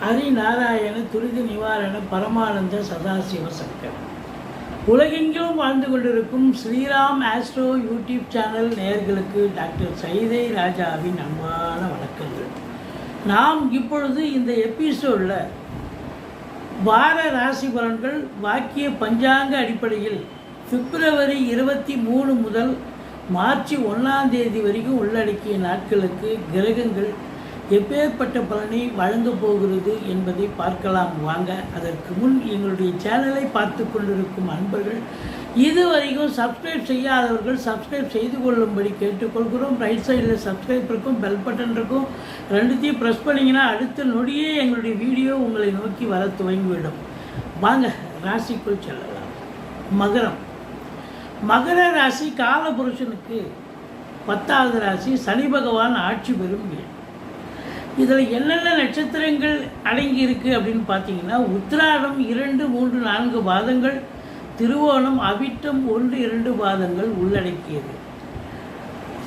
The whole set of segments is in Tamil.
ஹரிநாராயண துரித நிவாரண பரமானந்த சதாசிவ சங்கர். உலகெங்கிலும் வாழ்ந்து கொண்டிருக்கும் ஸ்ரீராம் ஆஸ்ட்ரோ யூடியூப் சேனல் நேயர்களுக்கு டாக்டர் சைதை ராஜாவின் அன்பான வணக்கங்கள். நாம் இப்பொழுது இந்த எபிசோடில் வார ராசி பலன்கள் வாக்கிய பஞ்சாங்க அடிப்படையில் பிப்ரவரி 23 முதல் மார்ச் 1 வரைக்கும் உள்ளடக்கிய நாட்களுக்கு கிரகங்கள் எப்பேற்பட்ட பலனை வழங்கப் போகிறது என்பதை பார்க்கலாம் வாங்க. அதற்கு முன் எங்களுடைய சேனலை பார்த்து கொண்டிருக்கும் அன்பர்கள் இதுவரைக்கும் சப்ஸ்கிரைப் செய்யாதவர்கள் சப்ஸ்கிரைப் செய்து கொள்ளும்படி கேட்டுக்கொள்கிறோம். ரைட் சைடில் சப்ஸ்கிரைப் இருக்கும், பெல் பட்டன் இருக்கும், ரெண்டுத்தையும் ப்ரெஸ் பண்ணிங்கன்னா அடுத்த நொடியே எங்களுடைய வீடியோ உங்களை நோக்கி வர துவங்கிவிடும். வாங்க ராசிக்குள் செல்லலாம். மகரம். மகர ராசி காலபுருஷனுக்கு 10வது ராசி. சனி பகவான் ஆட்சி பெறும் வீடு. இதில் என்னென்ன நட்சத்திரங்கள் அடங்கி இருக்குது அப்படின்னு பார்த்தீங்கன்னா, உத்திராடம் 2, 3, 4 பாதங்கள், திருவோணம், அவிட்டம் 1, 2 பாதங்கள் உள்ளடக்கியது.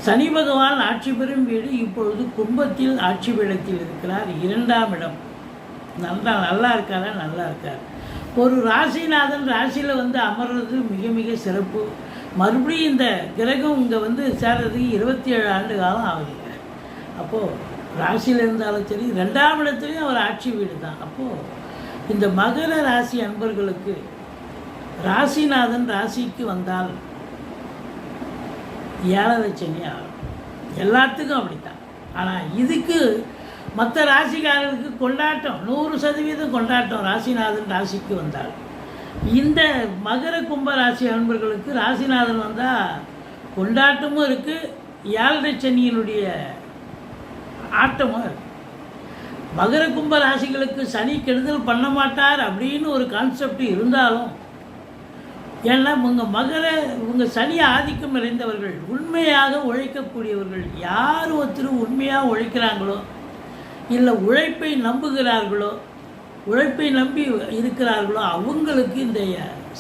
சனி பகவான் ஆட்சி பெறும் வீடு இப்பொழுது கும்பத்தில் ஆட்சி பீடத்தில் இருக்கிறார். 2ஆம் இடம். நல்லா இருக்காரா? நல்லா இருக்கார். ஒரு ராசிநாதன் ராசியில் அமர்றது மிக மிக சிறப்பு. மறுபடியும் இந்த கிரகம் இங்கே சேர்றதுக்கு 27 ஆண்டு காலம் ஆகுதுங்க. அப்போது ராசியில் இருந்தாலும் சரி, 2ஆம் இடத்துலையும் அவர் ஆட்சி வீடு தான். அப்போது இந்த மகர ராசி அன்பர்களுக்கு ராசிநாதன் ராசிக்கு வந்தால் 7 சனி ஆகும். எல்லாத்துக்கும் அப்படித்தான். ஆனால் இதுக்கு மற்ற ராசிக்காரர்களுக்கு கொண்டாட்டம், 100% கொண்டாட்டம். ராசிநாதன் ராசிக்கு வந்தால் இந்த மகர கும்ப ராசி அன்பர்களுக்கு ராசிநாதன் வந்தால் கொண்டாட்டமும் இருக்குது, 7 சனியினுடைய ஆட்டமும் இருக்குது. மகர கும்ப ராசிகளுக்கு சனி கெடுதல் பண்ண மாட்டார் அப்படின்னு ஒரு கான்செப்ட் இருந்தாலும், ஏன்னா உங்கள் சனி ஆதிக்கம் நிறைந்தவர்கள், உண்மையாக உழைக்கக்கூடியவர்கள், யார் ஒருத்தர் உண்மையாக உழைக்கிறாங்களோ இல்லை உழைப்பை நம்புகிறார்களோ, உழைப்பை நம்பி இருக்கிறார்களோ அவங்களுக்கு இந்த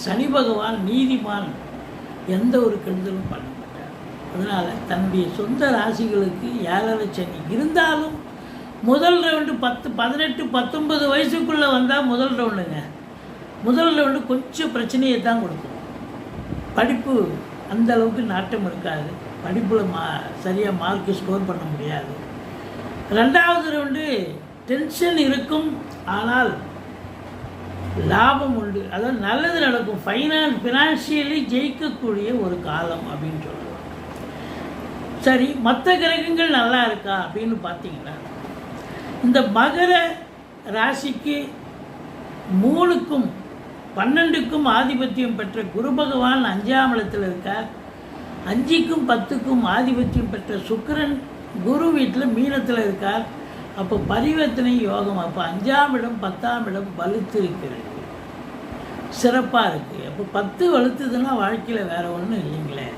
சனி பகவான் நீதிமான், எந்த ஒரு கெடுதலும் பண்ண மாட்டார். அதனால் தன்னுடைய சொந்த ராசிகளுக்கு 7 சனி இருந்தாலும் முதல் ரவுண்டு 10, 18, 19 வயசுக்குள்ளே வந்தால் முதல் ரவுண்டு கொஞ்சம் பிரச்சனையை தான் கொடுக்கும். படிப்பு அந்த அளவுக்கு நாட்டம் இருக்காது. படிப்பில் சரியாக மார்க்கு ஸ்கோர் பண்ண முடியாது. 2வது ரவுண்டு டென்ஷன் இருக்கும், ஆனால் லாபம் உண்டு. அதாவது நல்லது நடக்கும். ஃபினான்ஷியலி ஜெயிக்கக்கூடிய ஒரு காலம் அப்படின்னு சொல்லுவோம். சரி, மற்ற கிரகங்கள் நல்லா இருக்கா அப்படின்னு பார்த்தீங்கன்னா, இந்த மகர ராசிக்கு 3க்கும் 12க்கும் ஆதிபத்தியம் பெற்ற குரு பகவான் 5ஆம் இடத்தில் இருக்கார். 5க்கும் 10க்கும் ஆதிபத்தியம் பெற்ற சுக்கிரன் குரு வீட்டில் மீனத்தில் இருக்கார். அப்போ பரிவர்த்தனை யோகம். அப்போ 5ஆம் இடம் 10ஆம் இடம் வலுத்து இருக்கிறது, சிறப்பாக இருக்குது. அப்போ 10 வலுத்துதுன்னா வாழ்க்கையில் வேறு ஒன்றும் இல்லைங்களே.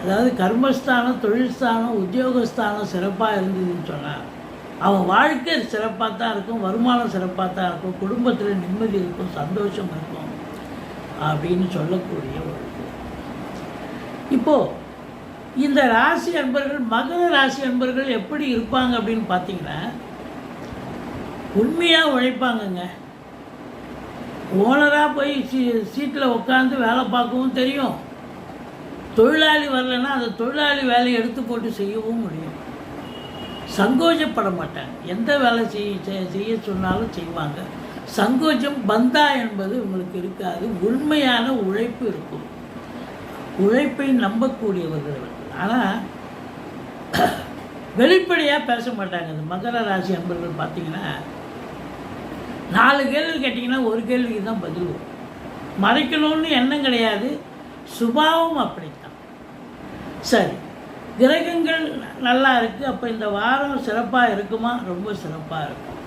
அதாவது கர்மஸ்தானம், தொழில்ஸ்தானம், உத்தியோகஸ்தானம் சிறப்பாக இருந்ததுன்னு சொன்னால் அவன் வாழ்க்கை சிறப்பாக தான் இருக்கும், வருமானம் சிறப்பாக தான் இருக்கும், குடும்பத்தில் நிம்மதி இருக்கும், சந்தோஷம் இருக்கும் அப்படின்னு சொல்லக்கூடிய ஒரு. இப்போது இந்த ராசி அன்பர்கள், மகர ராசி அன்பர்கள் எப்படி இருப்பாங்க அப்படின்னு பார்த்தீங்கன்னா, உண்மையாக உழைப்பாங்கங்க. ஓனராக போய் சீட்டில் உட்காந்து வேலை பார்க்கவும் தெரியும். தொழிலாளி வரலைன்னா அந்த தொழிலாளி வேலையை எடுத்து போட்டு செய்யவும் முடியும். சங்கோஜப்பட மாட்டாங்க. எந்த வேலை செய்ய சொன்னாலும் செய்வாங்க. சங்கோஜம் பந்தா என்பது உங்களுக்கு இருக்காது. உண்மையான உழைப்பு இருக்கும். உழைப்பை நம்பக்கூடியவர்கள். ஆனால் வெளிப்படையாக பேச மாட்டாங்க. இந்த மகர ராசி அன்பர்கள் பார்த்தீங்கன்னா, 4 கேள்வி கேட்டிங்கன்னா ஒரு கேள்விக்கு தான் பதில் வரும். மறைக்கணும்னு எண்ணம் கிடையாது, சுபாவம் அப்படித்தான். சரி, கிரகங்கள் நல்லா இருக்குது. அப்போ இந்த வாரம் சிறப்பாக இருக்குமா? ரொம்ப சிறப்பாக இருக்கும்.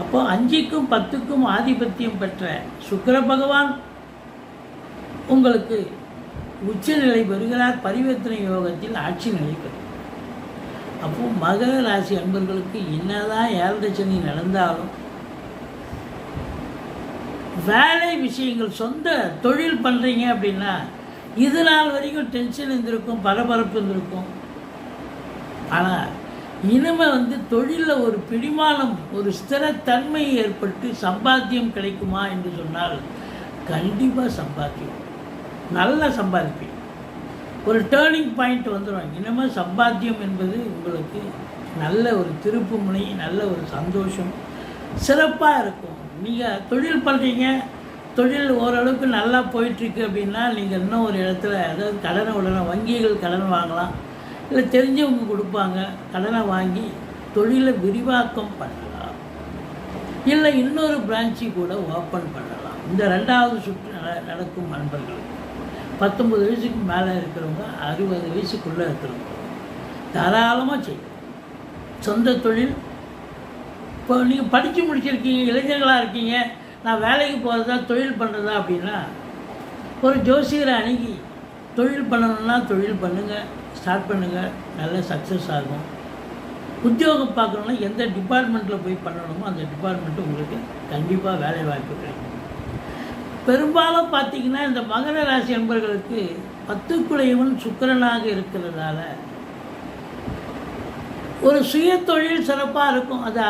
அப்போ 5க்கும் 10க்கும் ஆதிபத்தியம் பெற்ற சுக்கிர பகவான் உங்களுக்கு உச்சநிலை பெறுகிறார். பரிவர்த்தனை யோகத்தில் ஆட்சி நிலை பெறும். அப்போது மகர ராசி அன்பர்களுக்கு என்னதான் 7 சனி நடந்தாலும் வேலை விஷயங்கள், சொந்த தொழில் பண்ணுறீங்க அப்படின்னா இது நாள் வரைக்கும் டென்ஷன் இருந்திருக்கும், பரபரப்பு இருந்திருக்கும். ஆனால் இனிமேல் தொழிலில் ஒரு பிடிமானம், ஒரு ஸ்திரத்தன்மை ஏற்பட்டு சம்பாத்தியம் கிடைக்குமா என்று சொன்னால் கண்டிப்பாக சம்பாத்தியம், நல்லா சம்பாதிப்பேன். ஒரு டேர்னிங் பாயிண்ட் வந்துடும். இனிமேல் சம்பாத்தியம் என்பது உங்களுக்கு நல்ல ஒரு திருப்பு முனை, நல்ல ஒரு சந்தோஷம், சிறப்பாக இருக்கும். நீங்கள் தொழில் பண்ணுறீங்க, தொழில் ஓரளவுக்கு நல்லா போயிட்டுருக்கு அப்படின்னா நீங்கள் இன்னும் ஒரு இடத்துல அதாவது கடனை உடனே வங்கிகள் கடன் வாங்கலாம், இல்லை தெரிஞ்சவங்க கொடுப்பாங்க, கடனை வாங்கி தொழிலை விரிவாக்கம் பண்ணலாம், இல்லை இன்னொரு பிரான்ச்சு கூட ஓப்பன் பண்ணலாம். இந்த 2வது சுற்று நடக்கும் நண்பர்களுக்கு 19 வயசுக்கு மேலே இருக்கிறவங்க, 60 வயசுக்குள்ளே இருக்கிறவங்க தாராளமாக செய்யும் சொந்த தொழில். இப்போ நீங்கள் படித்து முடிச்சிருக்கீங்க, இளைஞர்களாக இருக்கீங்க, நான் வேலைக்கு போகிறதா தொழில் பண்ணுறதா அப்படின்னா ஒரு ஜோசியரை அணுகி தொழில் பண்ணணுன்னா தொழில் பண்ணுங்கள், ஸ்டார்ட் பண்ணுங்கள், நல்ல சக்ஸஸ் ஆகும். உத்தியோகம் பார்க்கணுன்னா எந்த டிபார்ட்மெண்ட்டில் போய் பண்ணணுமோ அந்த டிபார்ட்மெண்ட்டு உங்களுக்கு கண்டிப்பாக வேலை வாய்ப்பு கிடைக்கும். பெரும்பாலும் பார்த்திங்கன்னா இந்த மகர ராசி அன்பர்களுக்கு 10க்குடையவன் சுக்கிரனாக இருக்கிறதால ஒரு சுய தொழில் சிறப்பாக இருக்கும். அது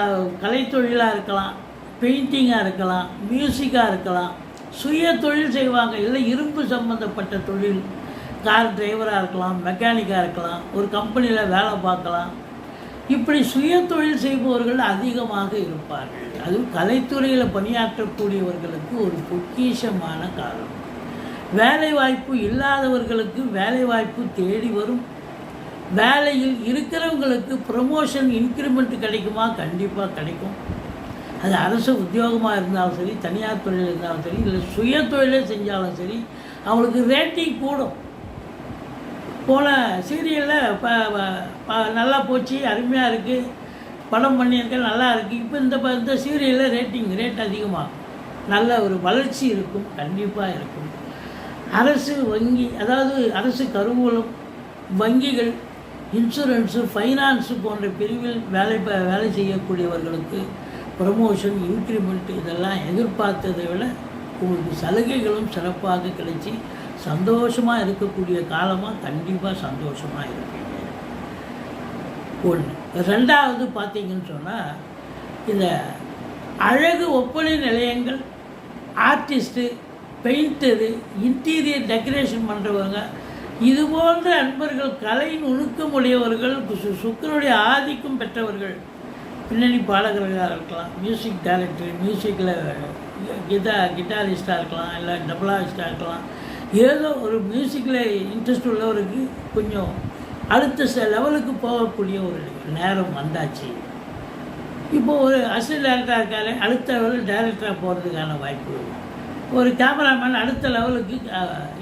கலைத்தொழிலாக இருக்கலாம், பெயிண்டிங்காக இருக்கலாம், மியூசிக்காக இருக்கலாம், சுய தொழில் செய்வாங்க. இல்லை இரும்பு சம்மந்தப்பட்ட தொழில், கார் டிரைவராக இருக்கலாம், மெக்கானிக்காக இருக்கலாம், ஒரு கம்பெனியில் வேலை பார்க்கலாம். இப்படி சுய தொழில் செய்பவர்கள் அதிகமாக இருப்பார்கள். அதுவும் கலைத்துறையில் பணியாற்றக்கூடியவர்களுக்கு ஒரு பொக்கிஷமான காலம். வேலை வாய்ப்பு இல்லாதவர்களுக்கு வேலை வாய்ப்பு தேடி வரும். வேலையில் இருக்கிறவங்களுக்கு ப்ரமோஷன், இன்க்ரிமெண்ட் கிடைக்குமா? கண்டிப்பாக கிடைக்கும். அது அரசு உத்தியோகமாக இருந்தாலும் சரி, தனியார் தொழில் இருந்தாலும் சரி, இல்லை சுய தொழிலே செஞ்சாலும் சரி, அவங்களுக்கு ரேட்டிங் கூடும். போன சீரியலில் நல்லா போச்சு, அருமையாக இருக்குது, படம் பண்ணியிருக்க நல்லா இருக்குது. இப்போ இந்த சீரியலில் ரேட் அதிகமாகும், நல்ல ஒரு வளர்ச்சி இருக்கும், கண்டிப்பாக இருக்கும். அரசு வங்கி, அதாவது அரசு கருவூலம், வங்கிகள், இன்சூரன்ஸு, ஃபைனான்ஸு போன்ற பிரிவில் வேலை செய்யக்கூடியவர்களுக்கு ப்ரமோஷன், இன்க்ரிமெண்ட் இதெல்லாம் எதிர்பார்த்ததை விட உங்களுக்கு சலுகைகளும் சிறப்பாக கிடைச்சி சந்தோஷமாக இருக்கக்கூடிய காலமாக கண்டிப்பாக சந்தோஷமாக இருப்பீங்க. 1. 2வது பார்த்தீங்கன்னு சொன்னால் இந்த அழகு ஒப்பனை நிலையங்கள், ஆர்டிஸ்ட்டு, பெயிண்டரு, இன்டீரியர் டெக்கரேஷன் பண்ணுறவங்க, இது போன்ற அன்பர்கள், கலை நுணுக்கமுடையவர்கள், சுக்கிரனுடைய ஆதிக்கம் பெற்றவர்கள், பின்னணி பாடகர்களாக இருக்கலாம், மியூசிக் டைரக்டர், மியூசிக்கில் கிட்டாரிஸ்டாக இருக்கலாம், இல்லை டபுளாரிஸ்டாக இருக்கலாம், ஏதோ ஒரு மியூசிக்கில் இன்ட்ரெஸ்ட் உள்ளவருக்கு கொஞ்சம் அடுத்த லெவலுக்கு போகக்கூடிய ஒரு நேரம் வந்தாச்சு. இப்போது ஒரு அசிஸ்டன்ட் டைரக்டராக இருக்காரு, அடுத்த லெவலில் டைரக்டராக போகிறதுக்கான வாய்ப்பு. ஒரு கேமராமேன் அடுத்த லெவலுக்கு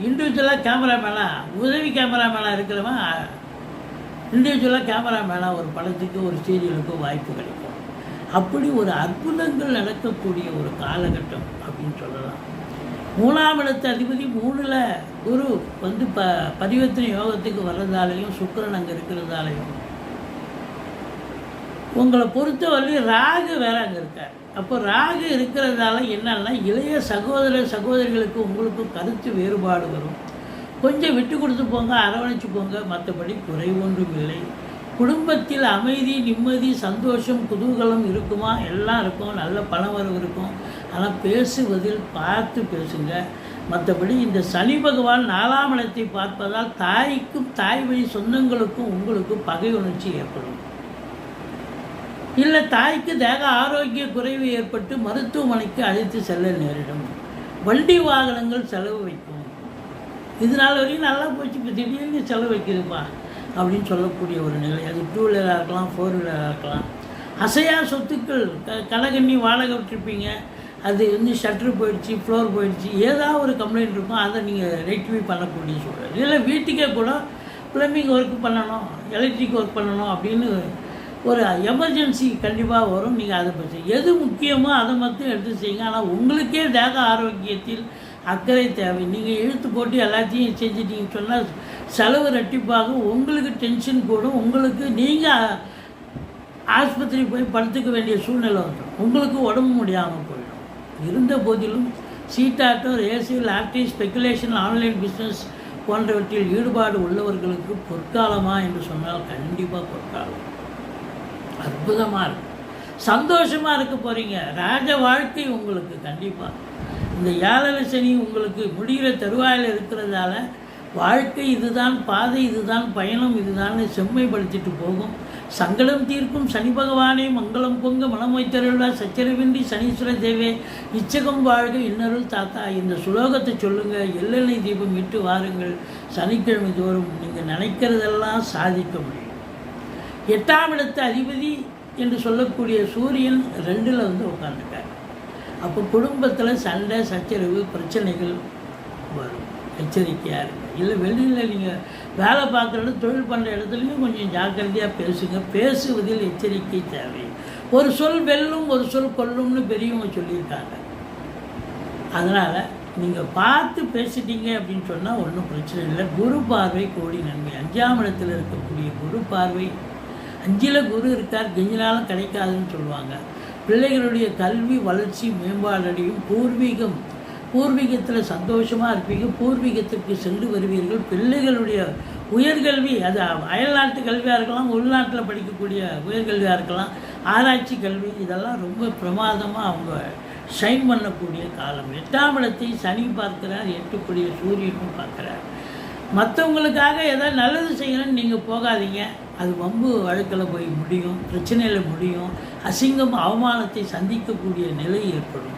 இண்டிவிஜுவலாக கேமராமேனாக, உதவி கேமராமேனாக இருக்கிறவன் இண்டிவிஜுவலாக கேமராமேனாக ஒரு படத்துக்கு, ஒரு சீரியலுக்கு வாய்ப்பு கிடைக்கும். அப்படி ஒரு அற்புதங்கள் நடக்கக்கூடிய ஒரு காலகட்டம் அப்படின்னு சொல்லலாம். 3ஆம் இடத்து அதிபதி 3ல் குரு பரிவர்த்தனை யோகத்துக்கு வர்றதாலையும், சுக்கிரன் அங்கே இருக்கிறதாலையும் உங்களை பொறுத்தவரையும் ராகு வேறு அங்கே இருக்கார். அப்போ ராகு இருக்கிறதால என்னன்னா, இளைய சகோதரிகளுக்கு உங்களுக்கு கருத்து வேறுபாடு வரும். கொஞ்சம் விட்டு கொடுத்து போங்க, அரவணைச்சு போங்க, மற்றபடி குறை ஒன்றும் இல்லை. குடும்பத்தில் அமைதி, நிம்மதி, சந்தோஷம், குதூகலம் இருக்குமா? எல்லாம் இருக்கும், நல்ல பணவரவு இருக்கும். ஆனால் பேசுவதில் பார்த்து பேசுங்க. மற்றபடி இந்த சனி பகவான் 4ஆம் இடத்தை பார்ப்பதால் தாய்க்கும் தாய் வழி சொந்தங்களுக்கும் உங்களுக்கு பகை உணர்ச்சி ஏற்படும். இல்லை தாய்க்கு தேக ஆரோக்கிய குறைவு ஏற்பட்டு மருத்துவமனைக்கு அழைத்து செல்ல நேரிடும். வண்டி வாகனங்கள் செலவு வைக்கும். இதனால் வரையும் நல்லா போச்சு, இப்போ திடீர்னு செலவு வைக்குதுப்பா அப்படின்னு சொல்லக்கூடிய ஒரு நிலை. அது 2 வீலராக இருக்கலாம், 4 வீலராக இருக்கலாம். அசையா சொத்துக்கள், கடைகண்ணி வாடகை விட்டுருப்பீங்க, அது ஷட்டரு போயிடுச்சு, ஃப்ளோர் போயிடுச்சு, ஏதாவது ஒரு கம்ப்ளைண்ட் இருக்கும், அதை நீங்கள் ரெக்டிஃபை பண்ணக்கூடிய சூழல். இல்லை வீட்டுக்கே கூட ப்ளம்பிங் ஒர்க் பண்ணணும், எலக்ட்ரிக் ஒர்க் பண்ணணும் அப்படின்னு ஒரு எமர்ஜென்சி கண்டிப்பாக வரும். நீங்கள் அதை பற்றி எது முக்கியமோ அதை மட்டும் எடுத்து செய்யுங்க. ஆனால் உங்களுக்கே தேக ஆரோக்கியத்தில் அக்கறை தேவை. நீங்கள் இழுத்து போட்டு எல்லாத்தையும் செஞ்சிட்டிங்கன்னு சொன்னால் செலவு ரெட்டிப்பாகும், உங்களுக்கு டென்ஷன் கூடும், உங்களுக்கு நீங்கள் ஆஸ்பத்திரி போய் படுத்துக்க வேண்டிய சூழ்நிலை வந்துடும், உங்களுக்கு உடம்பு முடியாமல் போயிடும். இருந்த போதிலும் சீட்டாட்டம், ரேசியல், லாட்டரி, ஸ்பெக்குலேஷன், ஆன்லைன் பிஸ்னஸ் போன்றவற்றில் ஈடுபாடு உள்ளவர்களுக்கு பொற்காலமா என்று சொன்னால் கண்டிப்பாக பொற்காலம். அற்புதமாக இருக்கும். சந்தோஷமாக இருக்க போகிறீங்க. ராஜ வாழ்க்கை உங்களுக்கு கண்டிப்பாக. இந்த 7 சனி உங்களுக்கு முடிகிற தருவாயில் இருக்கிறதால வாழ்க்கை இதுதான், பாதை இதுதான், பயணம் இதுதான் செம்மைப்படுத்திட்டு போகும். சங்கடம் தீர்க்கும் சனி பகவானே மங்களம் பொங்க மனமொய்த்தருளா சச்சரவின்றி சனீஸ்வர தேவே இச்சகம் வாழ்க இன்னருள் தாத்தா. இந்த சுலோகத்தை சொல்லுங்கள். எள்ளெண்ணெய் தீபம் இட்டு வாருங்கள். சனிக்கிழமை தோறும் நீங்கள் நினைக்கிறதெல்லாம் சாதிக்க முடியும். 8ஆம் இடத்து அதிபதி என்று சொல்லக்கூடிய சூரியன் 2ல் உட்காந்துருக்கார். அப்போ குடும்பத்தில் சண்டை சச்சரவு பிரச்சனைகள் வரும். எச்சரிக்கையாக இருக்குது. இல்லை வெளியில் நீங்கள் வேலை பார்க்குற தொழில் பண்ணுற இடத்துலையும் கொஞ்சம் ஜாக்கிரதையாக பேசுங்க. பேசுவதில் எச்சரிக்கை தேவை. ஒரு சொல் வெல்லும், ஒரு சொல் கொல்லும்னு பெரியவங்க சொல்லியிருக்காங்க. அதனால் நீங்கள் பார்த்து பேசிட்டீங்க அப்படின்னு சொன்னால் ஒன்றும் பிரச்சனை இல்லை. குரு பார்வை கோடி நன்மை. 5ஆம் இடத்தில் இருக்கக்கூடிய குரு பார்வை. 5ல் குரு இருக்கார், கெஞ்சினாலும் கிடைக்காதுன்னு சொல்லுவாங்க. பிள்ளைகளுடைய கல்வி வளர்ச்சி மேம்பாடடையும். பூர்வீகத்தில் சந்தோஷமாக இருப்பீங்க. பூர்வீகத்திற்கு சென்று வருவீர்கள். பிள்ளைகளுடைய உயர்கல்வி, அது அயல்நாட்டு கல்வியாக இருக்கலாம், உள்நாட்டில் படிக்கக்கூடிய உயர்கல்வியாக இருக்கலாம், ஆராய்ச்சி கல்வி, இதெல்லாம் ரொம்ப பிரமாதமாக அவங்க ஷைன் பண்ணக்கூடிய காலம். 8ஆம் இடத்தை சனி பார்க்கிறார், 8 சூரியனும் பார்க்குறார். மற்றவங்களுக்காக ஏதாவது நல்லது செய்யணும்னு நீங்கள் போகாதீங்க. அது வம்பு வழக்கில் போய் முடியும், பிரச்சனையில் முடியும், அசிங்கம் அவமானத்தை சந்திக்கக்கூடிய நிலை ஏற்படும்.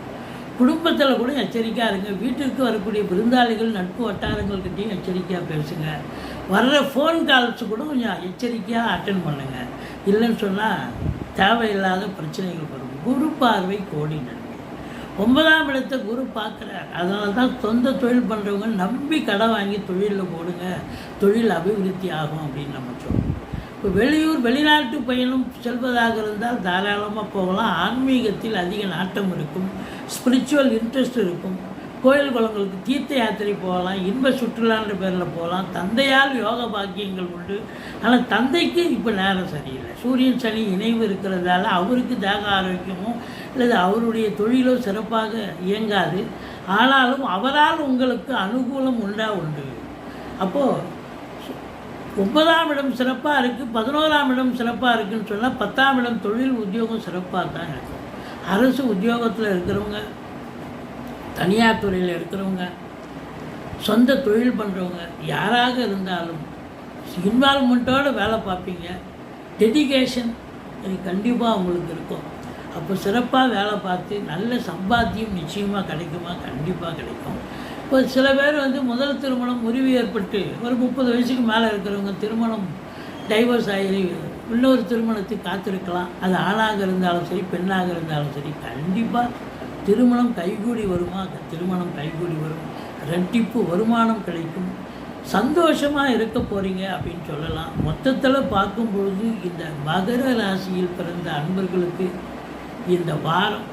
குடும்பத்தில் கூட எச்சரிக்கையாக இருங்க. வீட்டிற்கு வரக்கூடிய விருந்தாளிகள் நட்பு வட்டாரங்கள்கிட்டையும் எச்சரிக்கையாக பேசுங்க. வர்ற ஃபோன் கால்ஸ் கூட கொஞ்சம் எச்சரிக்கையாக அட்டென்ட் பண்ணுங்கள். இல்லைன்னு சொன்னால் தேவையில்லாத பிரச்சனைகள் வரும். குரு பார்வை கோடி நன்மை. 9ஆம் இடத்தை குரு பார்க்குறார். அதனால தான் சொந்த தொழில் பண்ணுறவங்க நம்பி கடை வாங்கி தொழிலில் போடுங்க, தொழில் அபிவிருத்தி ஆகும் அப்படின்னு நம்ம சொல்லுவோம். இப்போ வெளிநாட்டு பயணம் செல்வதாக இருந்தால் தாராளமாக போகலாம். ஆன்மீகத்தில் அதிக நாட்டம் இருக்கும், ஸ்பிரிச்சுவல் இன்ட்ரெஸ்ட் இருக்கும். கோயில் குளங்களுக்கு தீர்த்த யாத்திரை போகலாம், இன்ப சுற்றுலான்ற பேரில் போகலாம். தந்தையால் யோக பாக்கியங்கள் உண்டு. ஆனால் தந்தைக்கு இப்போ நேரம் சரியில்லை. சூரியன் சனி இணைவு இருக்கிறதால அவருக்கு தேக ஆரோக்கியமும் அல்லது அவருடைய தொழிலோ சிறப்பாக இயங்காது. ஆனாலும் அவரால் உங்களுக்கு அனுகூலம் உண்டு. அப்போது 9ஆம் இடம் சிறப்பாக இருக்குது, 11ஆம் இடம் சிறப்பாக இருக்குதுன்னு சொன்னால் 10ஆம் இடம் தொழில் உத்தியோகம் சிறப்பாக தான் இருக்கும். அரசு உத்தியோகத்தில் இருக்கிறவங்க, தனியார் துறையில் இருக்கிறவங்க, சொந்த தொழில் பண்ணுறவங்க யாராக இருந்தாலும் இன்வால்மெண்ட்டோடு வேலை பார்ப்பீங்க. டெடிகேஷன் கண்டிப்பாக அவங்களுக்கு இருக்கும். அப்போ சிறப்பாக வேலை பார்த்து நல்ல சம்பாத்தியம் நிச்சயமாக கிடைக்குமா? கண்டிப்பாக கிடைக்கும். இப்போ சில பேர் முதல் திருமணம் முறிவு ஏற்பட்டு ஒரு 30 வயசுக்கு மேலே இருக்கிறவங்க திருமணம் டைவர்ஸ் ஆகி இன்னொரு திருமணத்துக்கு காத்திருக்கலாம். அது ஆணாக இருந்தாலும் சரி, பெண்ணாக இருந்தாலும் சரி, கண்டிப்பாக திருமணம் கைகூடி வருமா? திருமணம் கைகூடி வரும். ரெட்டிப்பு வருமானம் கிடைக்கும். சந்தோஷமாக இருக்க போகிறீங்க அப்படின்னு சொல்லலாம். மொத்தத்தில் பார்க்கும்பொழுது இந்த மகர ராசியில் பிறந்த அன்பர்களுக்கு இந்த வாரம்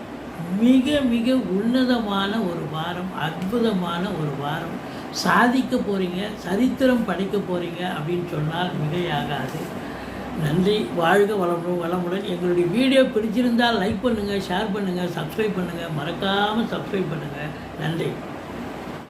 மிக மிக உன்னதமான ஒரு வாரம், அற்புதமான ஒரு வாரம். சாதிக்க போகிறீங்க, சரித்திரம் படைக்க போகிறீங்க அப்படின்னு சொன்னால் மிகையாகாது. நன்றி. வாழ்க வளமுடன். எங்களுடைய வீடியோ பிடிச்சிருந்தால் லைக் பண்ணுங்கள், ஷேர் பண்ணுங்கள், சப்ஸ்கிரைப் பண்ணுங்கள். மறக்காமல் சப்ஸ்கிரைப் பண்ணுங்கள். நன்றி.